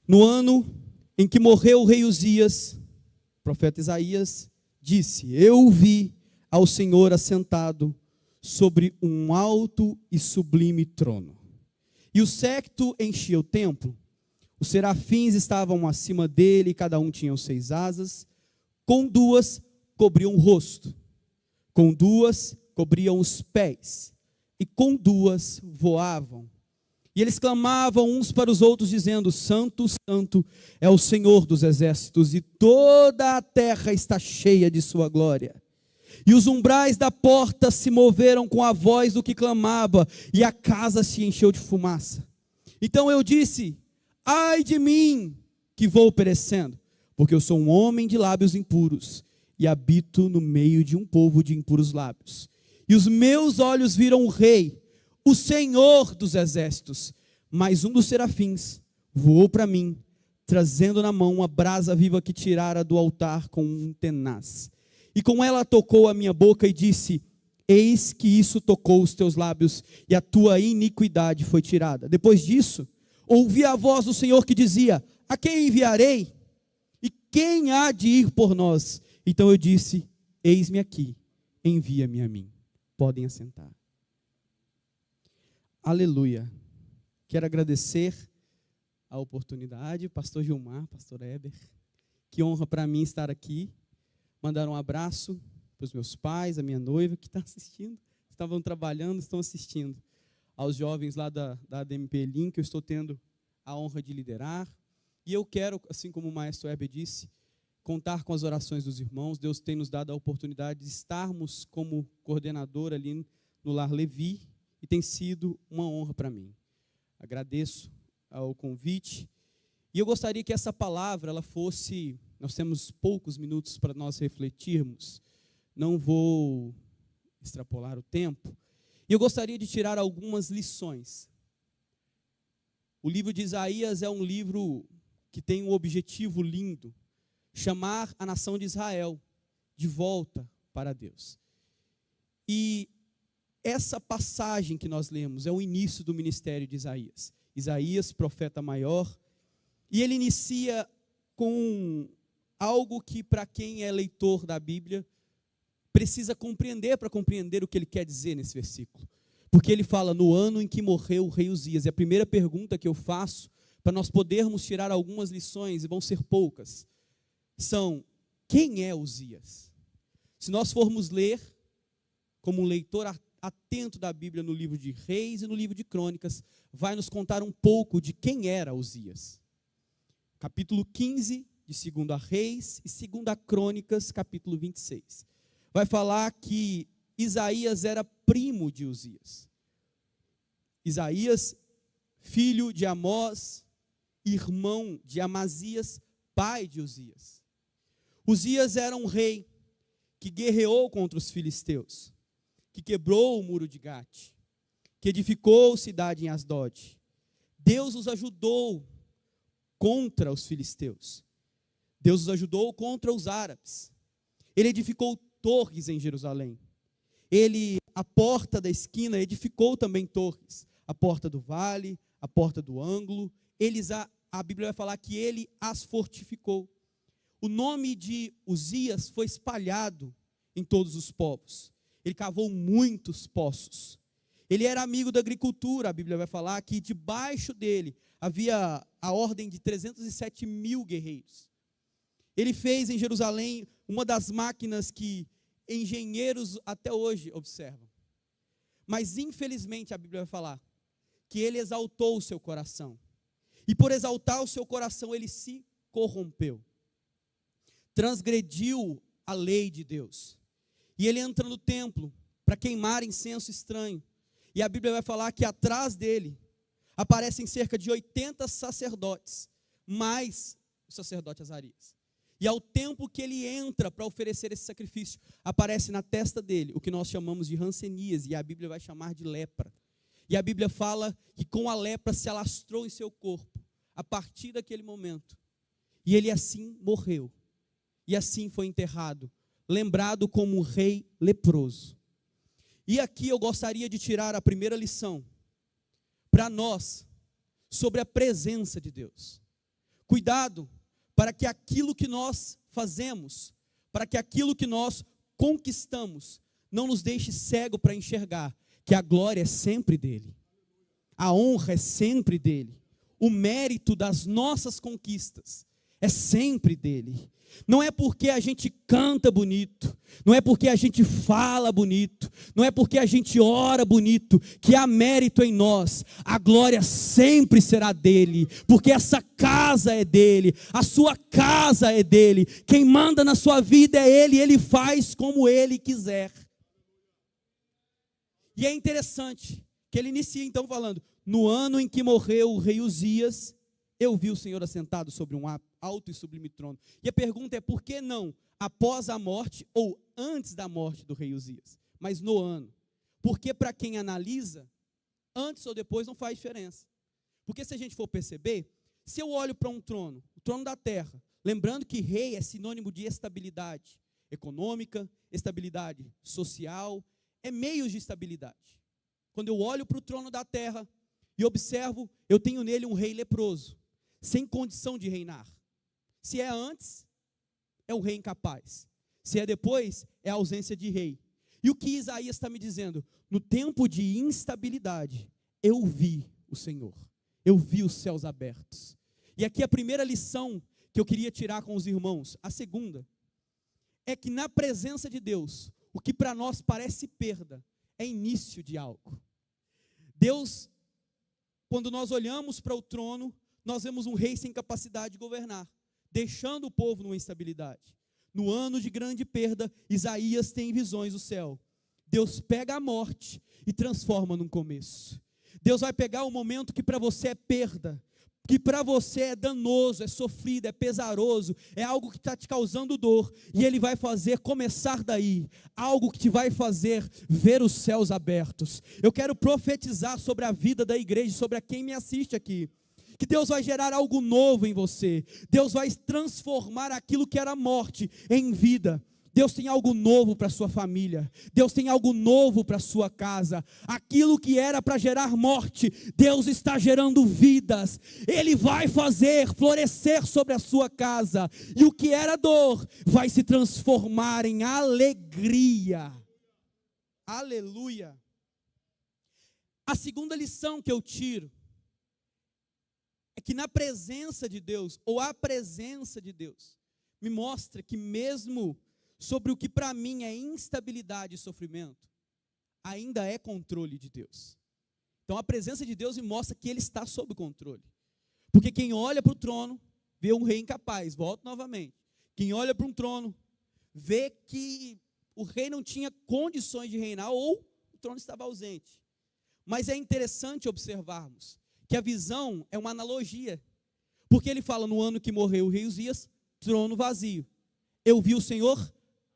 No ano em que morreu o rei Uzias, o profeta Isaías disse: eu vi ao Senhor assentado sobre um alto e sublime trono. E o séquito enchia o templo. Os serafins estavam acima dele, e cada um tinha 6 asas. Com 2 cobriam o rosto, com 2 cobriam os pés, e com 2 voavam. E eles clamavam uns para os outros, dizendo: Santo, Santo é o Senhor dos exércitos, e toda a terra está cheia de sua glória. E os umbrais da porta se moveram com a voz do que clamava, e a casa se encheu de fumaça. Então eu disse: ai de mim, que vou perecendo, porque eu sou um homem de lábios impuros, e habito no meio de um povo de impuros lábios. E os meus olhos viram o Rei, o Senhor dos exércitos. Mas um dos serafins voou para mim, trazendo na mão uma brasa viva que tirara do altar com um tenaz. E com ela tocou a minha boca e disse: eis que isso tocou os teus lábios, e a tua iniquidade foi tirada. Depois disso, ouvi a voz do Senhor que dizia: a quem enviarei? E quem há de ir por nós? Então eu disse: eis-me aqui, envia-me a mim. Podem assentar. Aleluia. Quero agradecer a oportunidade, pastor Gilmar, pastor Eber. Que honra para mim estar aqui. Mandar um abraço para os meus pais, a minha noiva que está assistindo. Estavam trabalhando, estão assistindo. Aos jovens lá da ADMP Link, eu estou tendo a honra de liderar. E eu quero, assim como o maestro Eber disse, contar com as orações dos irmãos. Deus tem nos dado a oportunidade de estarmos como coordenador ali no Lar Levi, e tem sido uma honra para mim. Agradeço ao convite, e eu gostaria que essa palavra, ela fosse, nós temos poucos minutos para nós refletirmos, não vou extrapolar o tempo, e eu gostaria de tirar algumas lições. O livro de Isaías é um livro que tem um objetivo lindo, chamar a nação de Israel de volta para Deus. E essa passagem que nós lemos é o início do ministério de Isaías. Isaías, profeta maior, e ele inicia com algo que, para quem é leitor da Bíblia, precisa compreender para compreender o que ele quer dizer nesse versículo. Porque ele fala: no ano em que morreu o rei Uzias. E a primeira pergunta que eu faço, para nós podermos tirar algumas lições, e vão ser poucas, são: quem é Uzias? Se nós formos ler, como um leitor atento da Bíblia no livro de Reis e no livro de Crônicas, vai nos contar um pouco de quem era Uzias. Capítulo 15 de 2 Reis e 2 Crônicas, capítulo 26. Vai falar que Isaías era primo de Uzias. Isaías, filho de Amós, irmão de Amazias, pai de Uzias. Uzias era um rei que guerreou contra os filisteus, que quebrou o muro de Gate, que edificou cidade em Asdod. Deus os ajudou contra os filisteus. Deus os ajudou contra os árabes. Ele edificou torres em Jerusalém. Ele, a porta da esquina, edificou também torres. A porta do vale, a porta do ângulo. A Bíblia vai falar que ele as fortificou. O nome de Uzias foi espalhado em todos os povos. Ele cavou muitos poços. Ele era amigo da agricultura. A Bíblia vai falar que debaixo dele havia a ordem de 307 mil guerreiros. Ele fez em Jerusalém uma das máquinas que engenheiros até hoje observam. Mas infelizmente a Bíblia vai falar que ele exaltou o seu coração. E por exaltar o seu coração ele se corrompeu. Transgrediu a lei de Deus. E ele entra no templo para queimar incenso estranho. E a Bíblia vai falar que atrás dele aparecem cerca de 80 sacerdotes, mais o sacerdote Azarias. E ao tempo que ele entra para oferecer esse sacrifício, aparece na testa dele o que nós chamamos de hanseníase, e a Bíblia vai chamar de lepra. E a Bíblia fala que com a lepra se alastrou em seu corpo, a partir daquele momento. E ele assim morreu. E assim foi enterrado, lembrado como um rei leproso. E aqui eu gostaria de tirar a primeira lição para nós sobre a presença de Deus. Cuidado para que aquilo que nós fazemos, para que aquilo que nós conquistamos, não nos deixe cego para enxergar que a glória é sempre dele, a honra é sempre dele, o mérito das nossas conquistas é sempre dele. Não é porque a gente canta bonito, não é porque a gente fala bonito, não é porque a gente ora bonito, que há mérito em nós. A glória sempre será dele, porque essa casa é dele, a sua casa é dele, quem manda na sua vida é ele, ele faz como ele quiser. E é interessante que ele inicia então falando: no ano em que morreu o rei Uzias, eu vi o Senhor assentado sobre um alto e sublime trono. E a pergunta é: por que não após a morte ou antes da morte do rei Uzias, mas no ano? Porque para quem analisa, antes ou depois não faz diferença. Porque se a gente for perceber, se eu olho para um trono, o trono da terra, lembrando que rei é sinônimo de estabilidade econômica, estabilidade social, é meios de estabilidade. Quando eu olho para o trono da terra e observo, eu tenho nele um rei leproso, sem condição de reinar. Se é antes, é um rei incapaz. Se é depois, é a ausência de rei. E o que Isaías está me dizendo? No tempo de instabilidade, eu vi o Senhor. Eu vi os céus abertos. E aqui a primeira lição que eu queria tirar com os irmãos. A segunda é que na presença de Deus, o que para nós parece perda, é início de algo. Deus, quando nós olhamos para o trono, nós vemos um rei sem capacidade de governar, deixando o povo numa instabilidade. No ano de grande perda, Isaías tem visões do céu. Deus pega a morte e transforma num começo. Deus vai pegar o momento que para você é perda, que para você é danoso, é sofrido, é pesaroso, é algo que está te causando dor, e Ele vai fazer começar daí, algo que te vai fazer ver os céus abertos. Eu quero profetizar sobre a vida da igreja, sobre a quem me assiste aqui, que Deus vai gerar algo novo em você. Deus vai transformar aquilo que era morte em vida. Deus tem algo novo para a sua família. Deus tem algo novo para a sua casa. Aquilo que era para gerar morte, Deus está gerando vidas. Ele vai fazer florescer sobre a sua casa. E o que era dor vai se transformar em alegria. Aleluia. A segunda lição que eu tiro é que na presença de Deus, ou a presença de Deus, me mostra que mesmo sobre o que para mim é instabilidade e sofrimento, ainda é controle de Deus. Então a presença de Deus me mostra que Ele está sob controle. Porque quem olha para o trono, vê um rei incapaz, volto novamente. Quem olha para um trono, vê que o rei não tinha condições de reinar, ou o trono estava ausente. Mas é interessante observarmos que a visão é uma analogia. Porque ele fala: no ano que morreu o rei Uzias, trono vazio. Eu vi o Senhor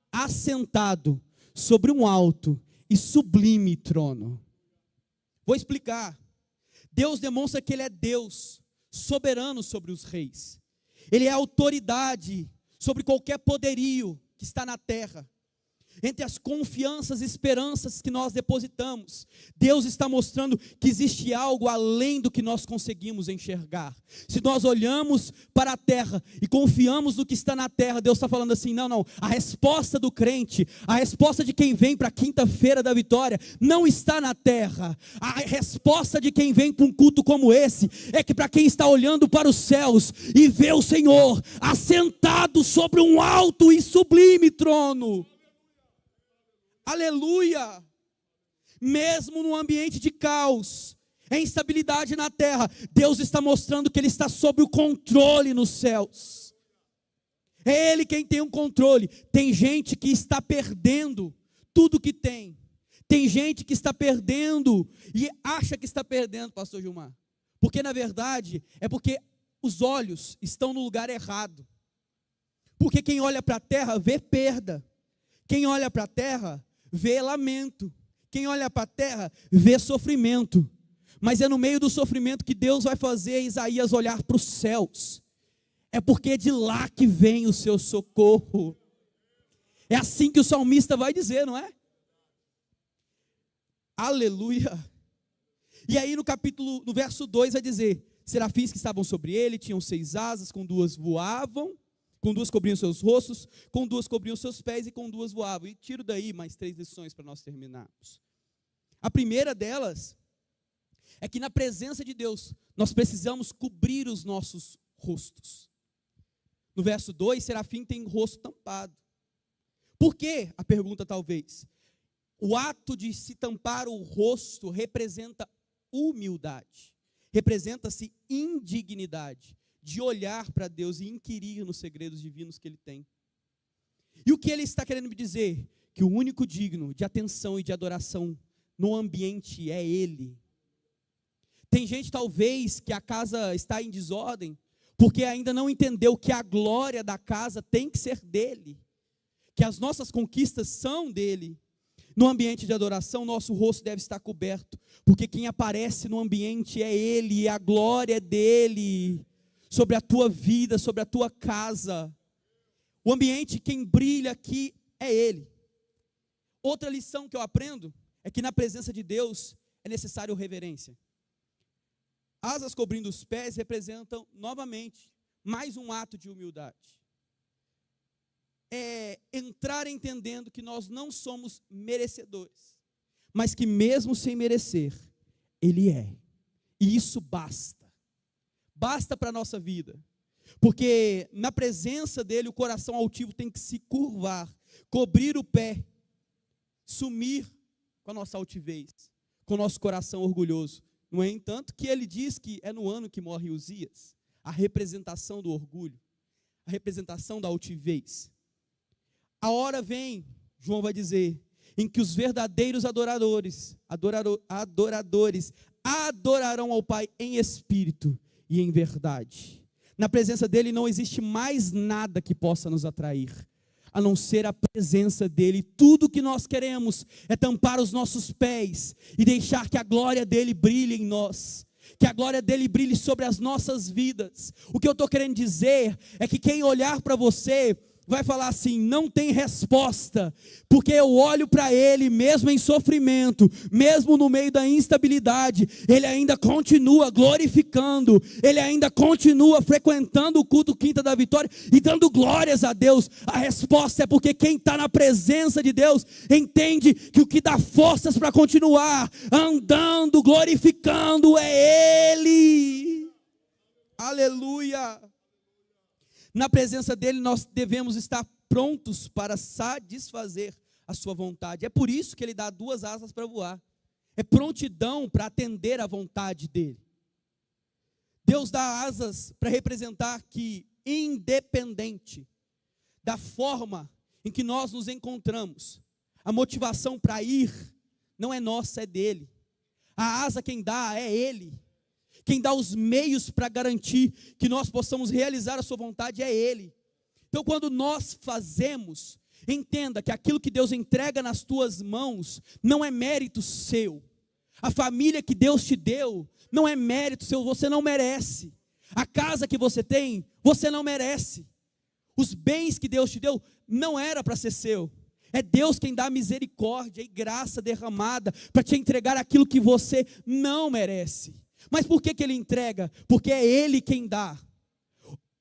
assentado sobre um alto e sublime trono. Vou explicar. Deus demonstra que Ele é Deus, soberano sobre os reis. Ele é autoridade sobre qualquer poderio que está na terra. Entre as confianças e esperanças que nós depositamos, Deus está mostrando que existe algo além do que nós conseguimos enxergar. Se nós olhamos para a terra e confiamos no que está na terra, Deus está falando assim: não, a resposta do crente, a resposta de quem vem para a quinta-feira da vitória, não está na terra. A resposta de quem vem para um culto como esse, é que para quem está olhando para os céus e vê o Senhor assentado sobre um alto e sublime trono. Aleluia! Mesmo num ambiente de caos, instabilidade na terra, Deus está mostrando que Ele está sob o controle nos céus. É Ele quem tem o controle. Tem gente que está perdendo tudo que tem. Tem gente que está perdendo e acha que está perdendo, pastor Gilmar. Porque na verdade, é porque os olhos estão no lugar errado. Porque quem olha para a terra vê perda. Quem olha para a terra vê lamento. Quem olha para a terra vê sofrimento. Mas é no meio do sofrimento que Deus vai fazer Isaías olhar para os céus. É porque é de lá que vem o seu socorro. É assim que o salmista vai dizer, não é? Aleluia. E aí no verso 2 vai dizer: Serafins que estavam sobre ele tinham 6 asas, com 2 voavam, com 2 cobriam seus rostos, com 2 cobriam seus pés e com 2 voavam. E tiro daí mais 3 lições para nós terminarmos. A primeira delas é que na presença de Deus nós precisamos cobrir os nossos rostos. No verso 2, serafim tem o rosto tampado. Por quê? A pergunta talvez. O ato de se tampar o rosto representa humildade. Representa-se indignidade de olhar para Deus e inquirir nos segredos divinos que Ele tem. E o que Ele está querendo me dizer? Que o único digno de atenção e de adoração no ambiente é Ele. Tem gente talvez que a casa está em desordem, porque ainda não entendeu que a glória da casa tem que ser dele, que as nossas conquistas são dele. No ambiente de adoração, nosso rosto deve estar coberto, porque quem aparece no ambiente é ele, e a glória é dele, sobre a tua vida, sobre a tua casa. O ambiente, quem brilha aqui é ele. Outra lição que eu aprendo é que na presença de Deus é necessário reverência. Asas cobrindo os pés representam, novamente, mais um ato de humildade. É entrar entendendo que nós não somos merecedores, mas que mesmo sem merecer, Ele é. E isso basta. Basta para a nossa vida. Porque na presença dEle, o coração altivo tem que se curvar, cobrir o pé, sumir com a nossa altivez, com o nosso coração orgulhoso. No entanto, que ele diz que é no ano que morre Uzias, a representação do orgulho, a representação da altivez. A hora vem, João vai dizer, em que os verdadeiros adoradores adorarão ao Pai em espírito e em verdade. Na presença dele não existe mais nada que possa nos atrair, a não ser a presença dele. Tudo que nós queremos é tampar os nossos pés e deixar que a glória dele brilhe em nós, que a glória dele brilhe sobre as nossas vidas. O que eu estou querendo dizer é que quem olhar para você vai falar assim: não tem resposta, porque eu olho para ele, mesmo em sofrimento, mesmo no meio da instabilidade, ele ainda continua glorificando, ele ainda continua frequentando o culto Quinta da Vitória e dando glórias a Deus. A resposta é porque quem está na presença de Deus entende que o que dá forças para continuar andando, glorificando é Ele. Aleluia! Na presença dele nós devemos estar prontos para satisfazer a sua vontade. É por isso que ele dá 2 asas para voar. É prontidão para atender à vontade dele. Deus dá asas para representar que, independente da forma em que nós nos encontramos, a motivação para ir não é nossa, é dele. A asa quem dá é ele. Quem dá os meios para garantir que nós possamos realizar a sua vontade é Ele. Então, quando nós fazemos, entenda que aquilo que Deus entrega nas tuas mãos não é mérito seu. A família que Deus te deu não é mérito seu, você não merece. A casa que você tem, você não merece. Os bens que Deus te deu não era para ser seu. É Deus quem dá misericórdia e graça derramada para te entregar aquilo que você não merece. Mas por que Ele entrega? Porque é Ele quem dá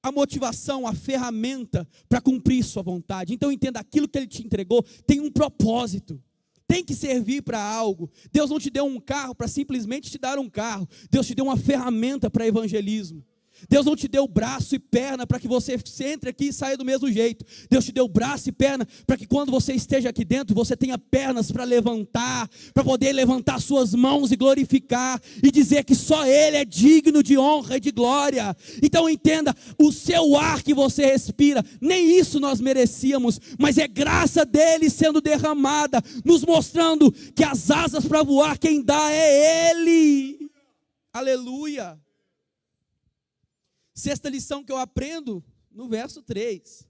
a motivação, a ferramenta para cumprir sua vontade. Então entenda, aquilo que Ele te entregou tem um propósito, tem que servir para algo. Deus não te deu um carro para simplesmente te dar um carro. Deus te deu uma ferramenta para evangelismo. Deus não te deu braço e perna para que você entre aqui e saia do mesmo jeito. Deus te deu braço e perna para que quando você esteja aqui dentro, você tenha pernas para levantar, para poder levantar suas mãos e glorificar, e dizer que só Ele é digno de honra e de glória. Então entenda, o seu ar que você respira, nem isso nós merecíamos, mas é graça dEle sendo derramada, nos mostrando que as asas para voar, quem dá é Ele. Aleluia. Sexta lição que eu aprendo no verso 3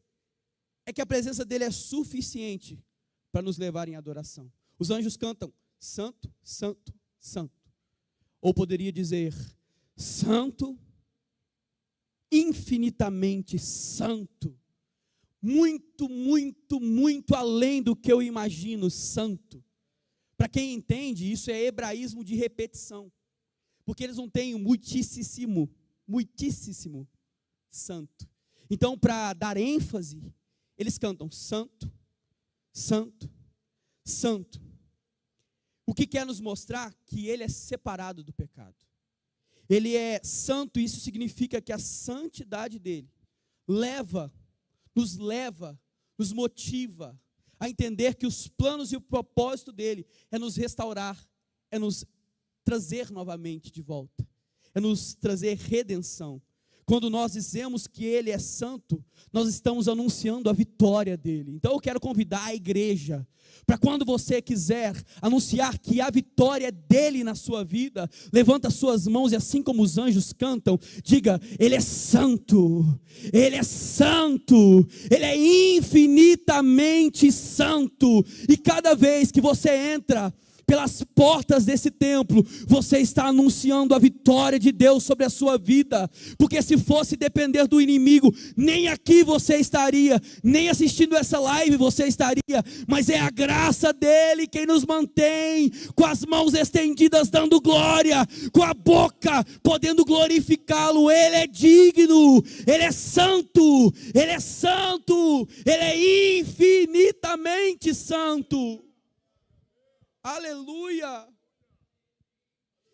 é que a presença dele é suficiente para nos levar em adoração. Os anjos cantam: Santo, Santo, Santo. Ou poderia dizer: Santo, infinitamente santo. Muito, muito, muito além do que eu imagino, santo. Para quem entende, isso é hebraísmo de repetição. Porque eles não têm o muitíssimo. muitíssimo santo. Então, para dar ênfase, eles cantam santo, santo, santo. O que quer nos mostrar? Que ele é separado do pecado. Ele é santo, e isso significa que a santidade dele nos motiva a entender que os planos e o propósito dele é nos restaurar, é nos trazer novamente de volta, é nos trazer redenção. Quando nós dizemos que ele é santo, nós estamos anunciando a vitória dele. Então eu quero convidar a igreja, para quando você quiser anunciar que a vitória é dele na sua vida, levanta suas mãos e assim como os anjos cantam, diga, ele é santo, ele é santo, ele é infinitamente santo. E cada vez que você entra pelas portas desse templo, você está anunciando a vitória de Deus sobre a sua vida, porque se fosse depender do inimigo, nem aqui você estaria, nem assistindo essa live você estaria, mas é a graça dele quem nos mantém, com as mãos estendidas dando glória, com a boca podendo glorificá-lo. Ele é digno, ele é santo, ele é santo, ele é infinitamente santo. Aleluia!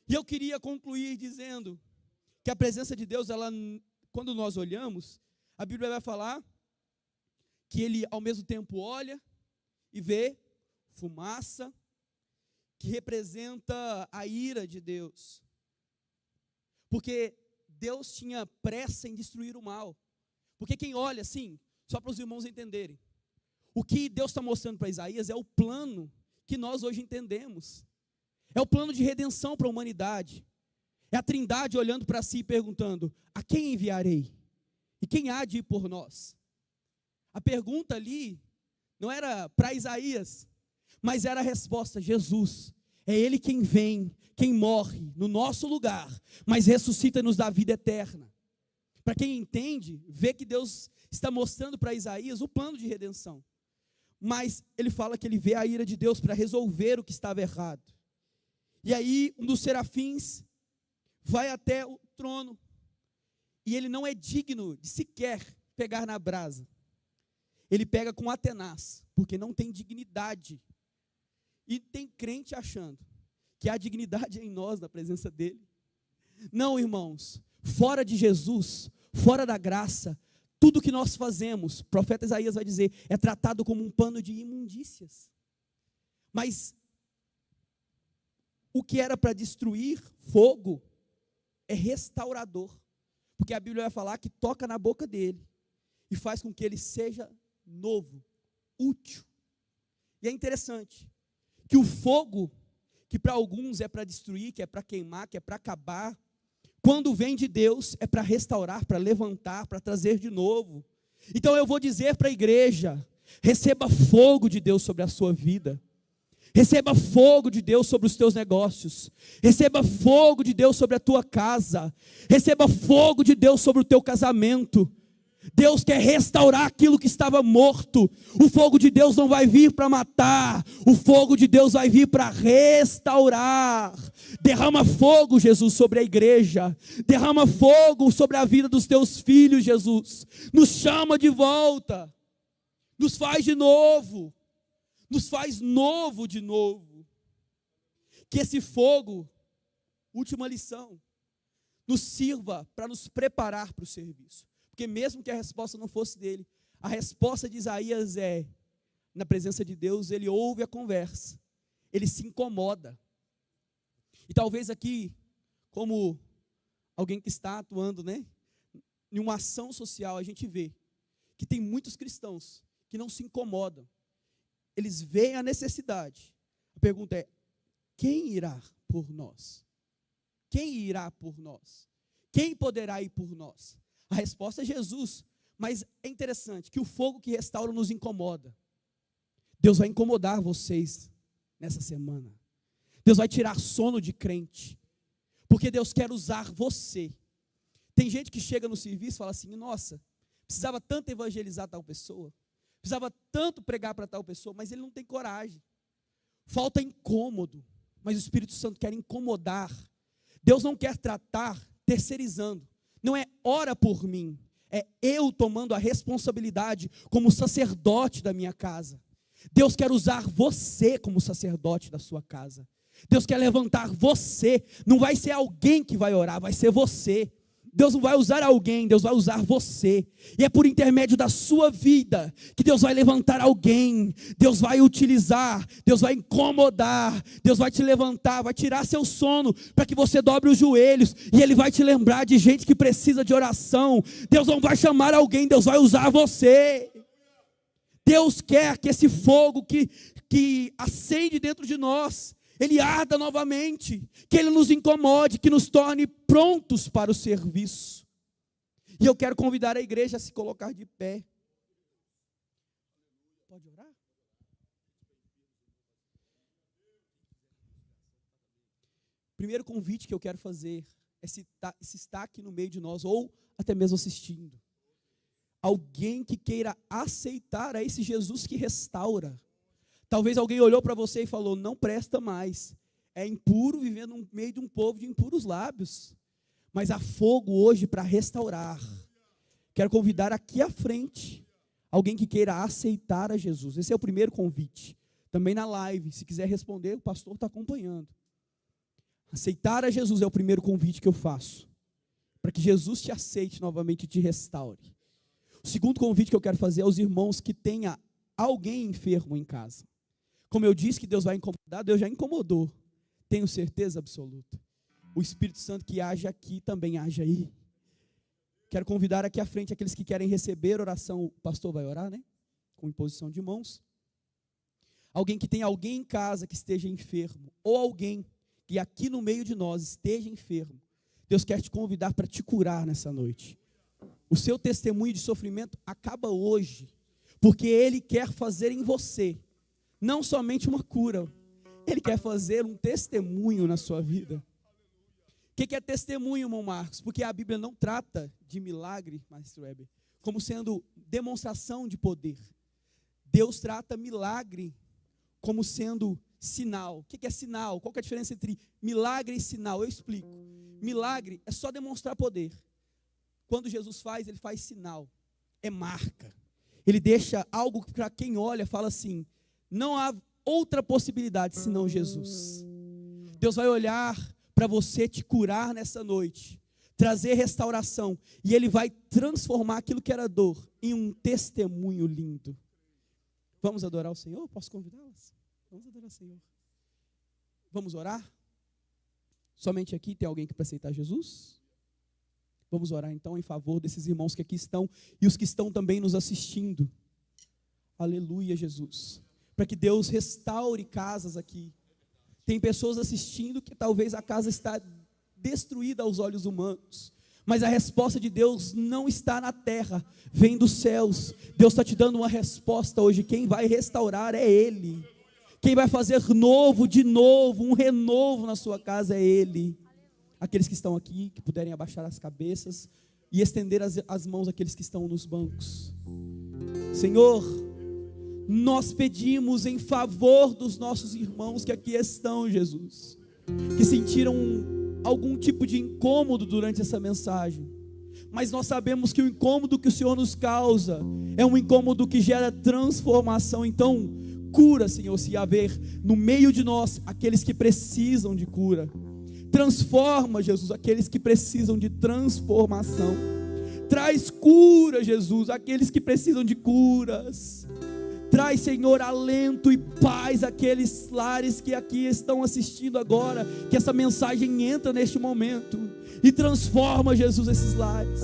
E eu queria concluir dizendo que a presença de Deus, quando nós olhamos, a Bíblia vai falar que ele ao mesmo tempo olha e vê fumaça, que representa a ira de Deus. Porque Deus tinha pressa em destruir o mal. Porque quem olha assim, só para os irmãos entenderem, o que Deus está mostrando para Isaías é o plano que nós hoje entendemos. É o plano de redenção para a humanidade. É a Trindade olhando para si e perguntando, a quem enviarei? E quem há de ir por nós? A pergunta ali não era para Isaías, mas era a resposta, Jesus. É Ele quem vem, quem morre no nosso lugar, mas ressuscita e nos dá vida eterna. Para quem entende, vê que Deus está mostrando para Isaías o plano de redenção. Mas ele fala que ele vê a ira de Deus para resolver o que estava errado. E aí um dos serafins vai até o trono, e ele não é digno de sequer pegar na brasa. Ele pega com Atenaz, porque não tem dignidade. E tem crente achando que há dignidade em nós, na presença dele. Não, irmãos, fora de Jesus, fora da graça, tudo que nós fazemos, o profeta Isaías vai dizer, é tratado como um pano de imundícias. Mas o que era para destruir, fogo, é restaurador. Porque a Bíblia vai falar que toca na boca dele e faz com que ele seja novo, útil. E é interessante que o fogo, que para alguns é para destruir, que é para queimar, que é para acabar, quando vem de Deus, é para restaurar, para levantar, para trazer de novo. Então eu vou dizer para a igreja, receba fogo de Deus sobre a sua vida. Receba fogo de Deus sobre os teus negócios. Receba fogo de Deus sobre a tua casa. Receba fogo de Deus sobre o teu casamento. Deus quer restaurar aquilo que estava morto. O fogo de Deus não vai vir para matar. O fogo de Deus vai vir para restaurar. Derrama fogo, Jesus, sobre a igreja. Derrama fogo sobre a vida dos teus filhos, Jesus. Nos chama de volta. Nos faz de novo. Nos faz novo de novo. Que esse fogo, última lição, nos sirva para nos preparar para o serviço. Porque mesmo que a resposta não fosse dele, a resposta de Isaías é, na presença de Deus, ele ouve a conversa, ele se incomoda. E talvez aqui, como alguém que está atuando, em uma ação social, a gente vê que tem muitos cristãos que não se incomodam. Eles veem a necessidade. A pergunta é, quem irá por nós? Quem irá por nós? Quem poderá ir por nós? A resposta é Jesus, mas é interessante que o fogo que restaura nos incomoda. Deus vai incomodar vocês nessa semana. Deus vai tirar sono de crente, porque Deus quer usar você. Tem gente que chega no serviço e fala assim, nossa, precisava tanto evangelizar tal pessoa, precisava tanto pregar para tal pessoa, mas ele não tem coragem. Falta incômodo, mas o Espírito Santo quer incomodar. Deus não quer tratar terceirizando. não é ora por mim, é eu tomando a responsabilidade como sacerdote da minha casa. Deus quer usar você como sacerdote da sua casa. Deus quer levantar você. Não vai ser alguém que vai orar, vai ser você. Deus não vai usar alguém, Deus vai usar você. E é por intermédio da sua vida que Deus vai levantar alguém. Deus vai utilizar, Deus vai incomodar, Deus vai te levantar, vai tirar seu sono para que você dobre os joelhos. E Ele vai te lembrar de gente que precisa de oração. Deus não vai chamar alguém, Deus vai usar você. Deus quer que esse fogo que acende dentro de nós, ele arda novamente, que ele nos incomode, que nos torne prontos para o serviço. E eu quero convidar a igreja a se colocar de pé. Pode orar? Primeiro convite que eu quero fazer é se está aqui no meio de nós, ou até mesmo assistindo. Alguém que queira aceitar a esse Jesus que restaura. Talvez alguém olhou para você e falou, não presta mais, é impuro vivendo no meio de um povo de impuros lábios, mas há fogo hoje para restaurar. Quero convidar aqui à frente, alguém que queira aceitar a Jesus. Esse é o primeiro convite, também na live, se quiser responder, o pastor está acompanhando. Aceitar a Jesus é o primeiro convite que eu faço, para que Jesus te aceite novamente e te restaure. O segundo convite que eu quero fazer é aos irmãos que tenha alguém enfermo em casa. Como eu disse que Deus vai incomodar, Deus já incomodou. Tenho certeza absoluta. O Espírito Santo que age aqui, também age aí. Quero convidar aqui à frente aqueles que querem receber oração. O pastor vai orar, né? Com imposição de mãos. Alguém que tenha alguém em casa que esteja enfermo. Ou alguém que aqui no meio de nós esteja enfermo. Deus quer te convidar para te curar nessa noite. O seu testemunho de sofrimento acaba hoje. Porque Ele quer fazer em você não somente uma cura, Ele quer fazer um testemunho na sua vida. O que é testemunho, irmão Marcos? Porque a Bíblia não trata de milagre, Maestro Weber, como sendo demonstração de poder. Deus trata milagre como sendo sinal. O que é sinal? Qual que é a diferença entre milagre e sinal? Eu explico. Milagre é só demonstrar poder. Quando Jesus faz, Ele faz sinal. É marca. Ele deixa algo para quem olha, fala assim, não há outra possibilidade senão Jesus. Deus vai olhar para você, te curar nessa noite, trazer restauração, e Ele vai transformar aquilo que era dor em um testemunho lindo. Vamos adorar o Senhor? Posso convidá-las? Vamos adorar o Senhor. Vamos orar? Somente aqui tem alguém que para aceitar Jesus? Vamos orar então em favor desses irmãos que aqui estão e os que estão também nos assistindo. Aleluia, Jesus. Para que Deus restaure casas aqui. Tem pessoas assistindo que talvez a casa está destruída aos olhos humanos. Mas a resposta de Deus não está na terra, vem dos céus. Deus está te dando uma resposta hoje. Quem vai restaurar é Ele. Quem vai fazer novo, de novo, um renovo na sua casa é Ele. Aqueles que estão aqui, que puderem abaixar as cabeças e estender as mãos àqueles que estão nos bancos. Senhor, nós pedimos em favor dos nossos irmãos que aqui estão, Jesus, que sentiram algum tipo de incômodo durante essa mensagem, mas nós sabemos que o incômodo que o Senhor nos causa é um incômodo que gera transformação. Então, cura, Senhor, se haver no meio de nós aqueles que precisam de cura. Transforma, Jesus, aqueles que precisam de transformação. Traz cura, Jesus, aqueles que precisam de curas. Traz, Senhor, alento e paz àqueles lares que aqui estão assistindo agora, que essa mensagem entra neste momento e transforma, Jesus, esses lares.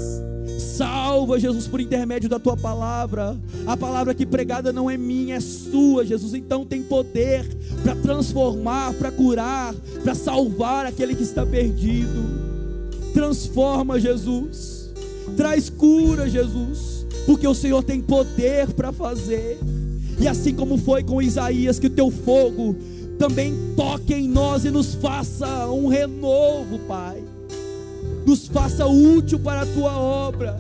Salva, Jesus, por intermédio da Tua palavra. A palavra aqui pregada não é minha, é Sua, Jesus. Então tem poder para transformar, para curar, para salvar aquele que está perdido. Transforma, Jesus. Traz cura, Jesus, porque o Senhor tem poder para fazer. E assim como foi com Isaías, que o Teu fogo também toque em nós e nos faça um renovo, Pai. Nos faça útil para a Tua obra.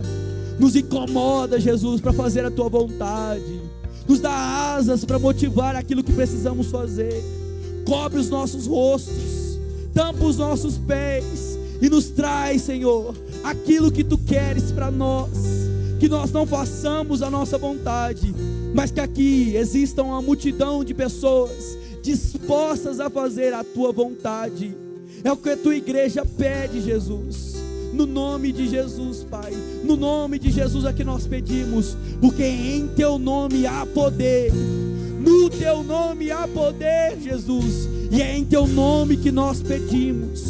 Nos incomoda, Jesus, para fazer a Tua vontade. Nos dá asas para motivar aquilo que precisamos fazer. Cobre os nossos rostos, tampa os nossos pés e nos traz, Senhor, aquilo que tu queres para nós, que nós não façamos a nossa vontade, mas que aqui exista uma multidão de pessoas dispostas a fazer a tua vontade. É o que a tua igreja pede, Jesus. No nome de Jesus, Pai, no nome de Jesus é que nós pedimos, porque em teu nome há poder, no teu nome há poder, Jesus, e é em teu nome que nós pedimos.